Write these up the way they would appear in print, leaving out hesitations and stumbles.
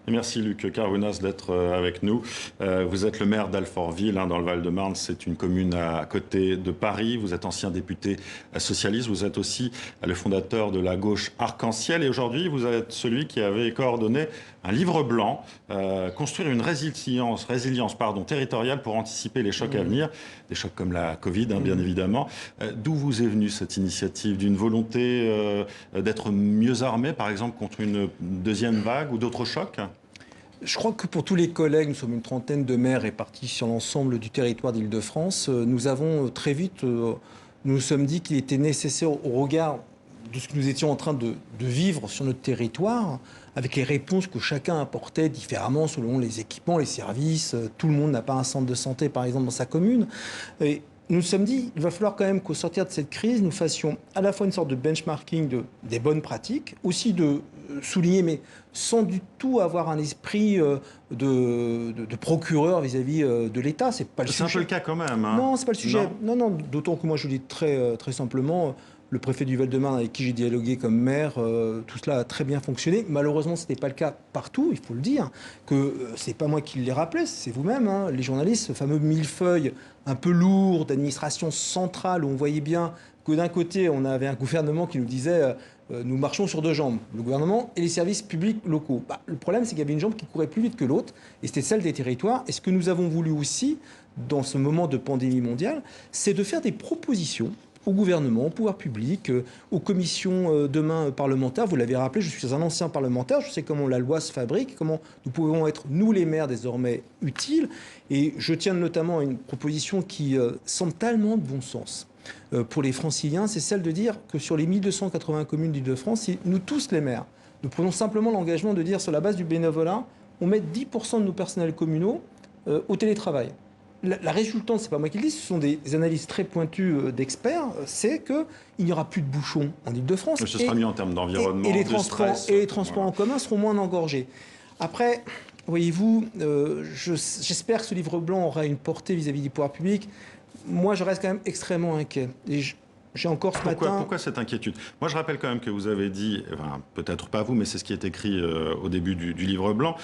Et merci Luc Carvounas d'être avec nous. Vous êtes le maire d'Alfortville, dans le Val-de-Marne. C'est une commune à côté de Paris. Vous êtes ancien député socialiste. Vous êtes aussi le fondateur de la gauche Arc-en-Ciel. Et aujourd'hui, vous êtes celui qui avait coordonné un livre blanc, construire une résilience territoriale pour anticiper les chocs à venir, des chocs comme la Covid, bien évidemment. D'où vous est venue cette initiative? D'une volonté d'être mieux armé, par exemple, contre une deuxième vague ou d'autres chocs? Je crois que pour tous les collègues, nous sommes une trentaine de maires répartis sur l'ensemble du territoire d'Île-de-France. Nous avons très vite, nous sommes dit qu'il était nécessaire, au regard de ce que nous étions en train de vivre sur notre territoire, avec les réponses que chacun apportait différemment selon les équipements, les services. Tout le monde n'a pas un centre de santé, par exemple, dans sa commune. Et nous nous sommes dit, il va falloir quand même qu'au sortir de cette crise, nous fassions à la fois une sorte de benchmarking des bonnes pratiques, aussi de souligner, mais sans du tout avoir un esprit de procureur vis-à-vis de l'État. C'est pas le sujet. C'est un peu le cas quand même. Non, c'est pas le sujet. Non, d'autant que moi, je vous dis très simplement, le préfet du Val-de-Marne avec qui j'ai dialogué comme maire, tout cela a très bien fonctionné. Malheureusement, ce n'était pas le cas partout, il faut le dire, que c'est pas moi qui l'ai rappelé, c'est vous-même, les journalistes, ce fameux millefeuille un peu lourd d'administration centrale où on voyait bien que d'un côté, on avait un gouvernement qui nous disait nous marchons sur deux jambes, le gouvernement et les services publics locaux. Le problème, c'est qu'il y avait une jambe qui courait plus vite que l'autre, et c'était celle des territoires. Et ce que nous avons voulu aussi, dans ce moment de pandémie mondiale, c'est de faire des propositions au gouvernement, au pouvoir public, aux commissions demain parlementaires. Vous l'avez rappelé, je suis un ancien parlementaire, je sais comment la loi se fabrique, comment nous pouvons être, nous les maires, désormais utiles. Et je tiens notamment à une proposition qui semble tellement de bon sens pour les franciliens, c'est celle de dire que sur les 1280 communes d'Île-de-France, nous tous les maires, nous prenons simplement l'engagement de dire sur la base du bénévolat, on met 10% de nos personnels communaux au télétravail. La résultante, c'est pas moi qui le dis, ce sont des analyses très pointues d'experts, c'est qu'il n'y aura plus de bouchons en Île-de-France. Ce sera mieux en termes d'environnement, et les de transports en commun seront moins engorgés. Après, voyez-vous, j'espère que ce livre blanc aura une portée vis-à-vis du pouvoir public. Moi, je reste quand même extrêmement inquiet. Et j'ai encore ce matin... Pourquoi cette inquiétude? Moi, je rappelle quand même que vous avez dit, enfin, peut-être pas vous, mais c'est ce qui est écrit au début du livre blanc,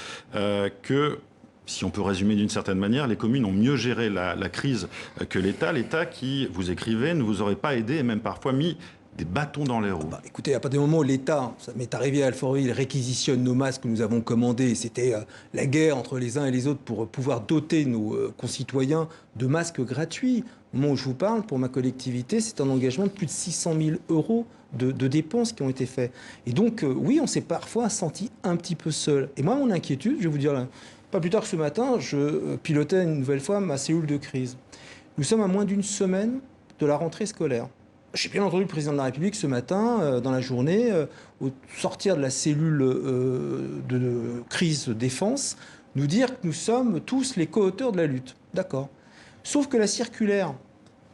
que, si on peut résumer d'une certaine manière, les communes ont mieux géré la crise que l'État. L'État qui, vous écrivez, ne vous aurait pas aidé et même parfois mis des bâtons dans les roues. Écoutez, à partir du moment où l'État, ça m'est arrivé à Alfortville, réquisitionne nos masques que nous avons commandés, c'était la guerre entre les uns et les autres pour pouvoir doter nos concitoyens de masques gratuits. Au moment où je vous parle, pour ma collectivité, c'est un engagement de plus de 600 000 € de dépenses qui ont été faits. Et donc, oui, on s'est parfois senti un petit peu seul. Et moi, mon inquiétude, je vais vous dire, là, pas plus tard que ce matin, je pilotais une nouvelle fois ma cellule de crise. Nous sommes à moins d'une semaine de la rentrée scolaire. J'ai bien entendu le président de la République ce matin, dans la journée, au sortir de la cellule de crise défense, nous dire que nous sommes tous les co-auteurs de la lutte. D'accord. Sauf que la circulaire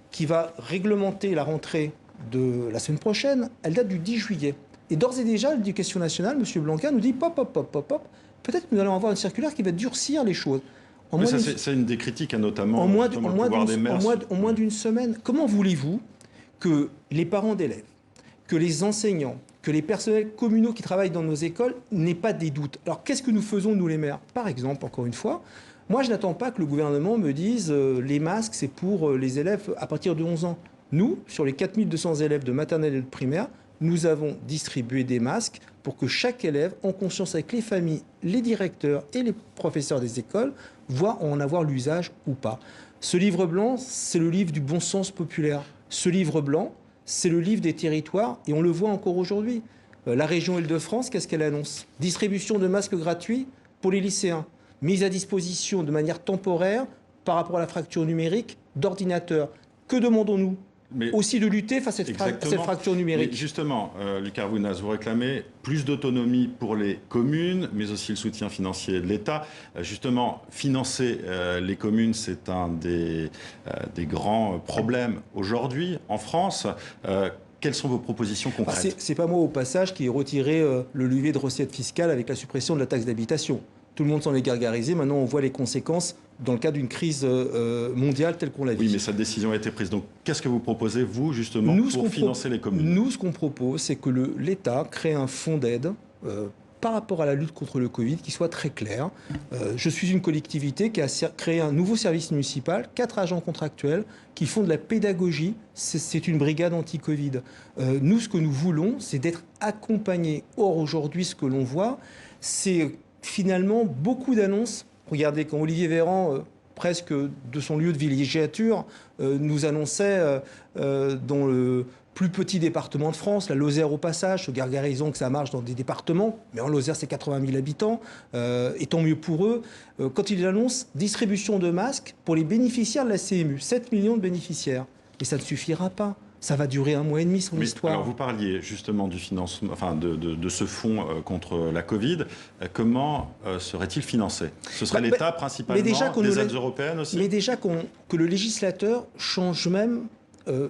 qui va réglementer la rentrée de la semaine prochaine, elle date du 10 juillet. Et d'ores et déjà, l'éducation nationale, M. Blanquer, nous dit peut-être que nous allons avoir une circulaire qui va durcir les choses. C'est une des critiques, notamment en moins d'une semaine. Comment voulez-vous que les parents d'élèves, que les enseignants, que les personnels communaux qui travaillent dans nos écoles n'aient pas des doutes? Alors qu'est-ce que nous faisons, nous les maires? Par exemple, encore une fois, moi je n'attends pas que le gouvernement me dise les masques c'est pour les élèves à partir de 11 ans. Nous, sur les 4200 élèves de maternelle et de primaire, nous avons distribué des masques pour que chaque élève, en conscience avec les familles, les directeurs et les professeurs des écoles, voient en avoir l'usage ou pas. Ce livre blanc, c'est le livre du bon sens populaire. Ce livre blanc, c'est le livre des territoires, et on le voit encore aujourd'hui. La région Île-de-France, qu'est-ce qu'elle annonce? Distribution de masques gratuits pour les lycéens. Mise à disposition de manière temporaire, par rapport à la fracture numérique, d'ordinateurs. Que demandons-nous? Aussi de lutter face à cette fracture numérique. Mais justement, Luc Carvounas, vous réclamez plus d'autonomie pour les communes, mais aussi le soutien financier de l'État. Justement, financer les communes, c'est un des grands problèmes aujourd'hui en France. Quelles sont vos propositions concrètes? C'est pas moi, au passage, qui ai retiré le levier de recettes fiscales avec la suppression de la taxe d'habitation. Tout le monde s'en est gargarisé. Maintenant, on voit les conséquences dans le cadre d'une crise mondiale telle qu'on l'a vue. Oui, mais cette décision a été prise. Donc, qu'est-ce que vous proposez, vous, justement, pour financer les communes? Nous, ce qu'on propose, c'est que l'État crée un fonds d'aide par rapport à la lutte contre le Covid, qui soit très clair. Je suis une collectivité qui a créé un nouveau service municipal, 4 agents contractuels qui font de la pédagogie. C'est une brigade anti-Covid. Nous, ce que nous voulons, c'est d'être accompagnés. Or, aujourd'hui, ce que l'on voit, c'est finalement beaucoup d'annonces. Regardez, quand Olivier Véran, presque de son lieu de villégiature, nous annonçait dans le plus petit département de France, la Lozère au passage, se gargarisons que ça marche dans des départements, mais en Lozère c'est 80 000 habitants, et tant mieux pour eux, quand ils annoncent distribution de masques pour les bénéficiaires de la CMU, 7 millions de bénéficiaires. Et ça ne suffira pas. Ça va durer 1 mois et demi, son histoire. Alors vous parliez justement du financement, enfin de ce fonds contre la Covid. Comment serait-il financé? Ce serait l'État principalement, des aides européennes aussi? Mais déjà que le législateur change même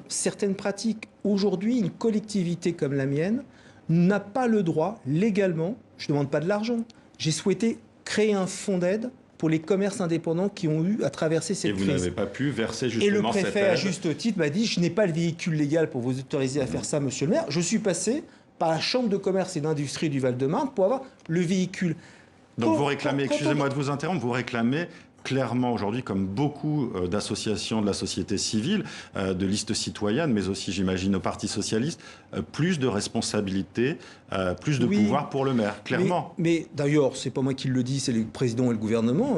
certaines pratiques. Aujourd'hui, une collectivité comme la mienne n'a pas le droit, légalement, je ne demande pas de l'argent, j'ai souhaité créer un fonds d'aide pour les commerces indépendants qui ont eu à traverser cette crise. Et vous n'avez pas pu verser justement cette aide. Et le préfet, à juste titre, m'a dit « Je n'ai pas le véhicule légal pour vous autoriser à faire ça, monsieur le maire. » Je suis passé par la Chambre de commerce et d'industrie du Val-de-Marne pour avoir le véhicule. Donc vous réclamez, excusez-moi de vous interrompre, vous réclamez clairement aujourd'hui, comme beaucoup d'associations de la société civile, de listes citoyennes, mais aussi, j'imagine, au Parti socialiste, plus de responsabilités, plus de pouvoir pour le maire, clairement. Mais d'ailleurs, c'est pas moi qui le dis, c'est le président et le gouvernement.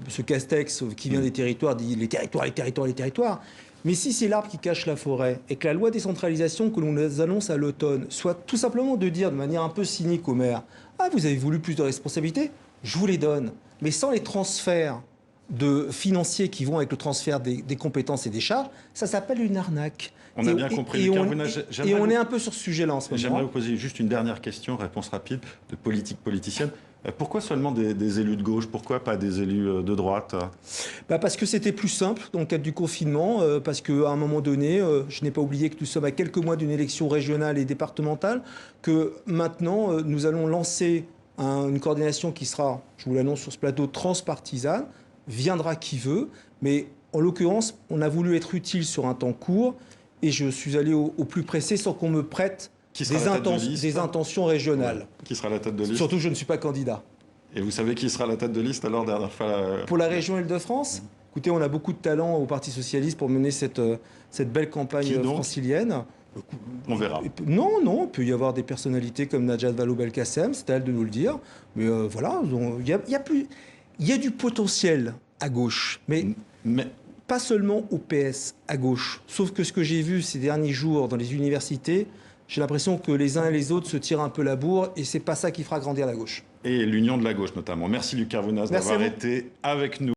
Ce Castex, qui vient des territoires, dit les territoires, les territoires, les territoires. Mais si c'est l'arbre qui cache la forêt et que la loi décentralisation que l'on nous annonce à l'automne soit tout simplement de dire de manière un peu cynique au maire « Ah, vous avez voulu plus de responsabilités, je vous les donne. » Mais sans les transferts de financiers qui vont avec le transfert des compétences et des charges, ça s'appelle une arnaque. On a bien compris. Et on est un peu sur ce sujet-là en ce moment. J'aimerais vous poser juste une dernière question, réponse rapide, de politique politicienne. Pourquoi seulement des élus de gauche? Pourquoi pas des élus de droite? Parce que c'était plus simple dans le cadre du confinement, parce qu'à un moment donné, je n'ai pas oublié que nous sommes à quelques mois d'une élection régionale et départementale, que maintenant nous allons lancer une coordination qui sera, je vous l'annonce sur ce plateau, transpartisane. Viendra qui veut, mais en l'occurrence, on a voulu être utile sur un temps court et je suis allé au plus pressé sans qu'on me prête des intentions régionales. Ouais. Qui sera la tête de liste? Surtout que je ne suis pas candidat. Et vous savez qui sera la tête de liste alors dernière fois Pour la région Île-de-France, écoutez, on a beaucoup de talent au Parti socialiste pour mener cette belle campagne francilienne. On verra. Non, il peut y avoir des personnalités comme Najat Vallaud-Belkacem, c'est à elle de nous le dire. Mais voilà, il y a du potentiel à gauche, mais pas seulement au PS à gauche. Sauf que ce que j'ai vu ces derniers jours dans les universités, j'ai l'impression que les uns et les autres se tirent un peu la bourre et c'est pas ça qui fera grandir la gauche. Et l'union de la gauche notamment. Merci Luc Carvounas d'avoir été avec nous.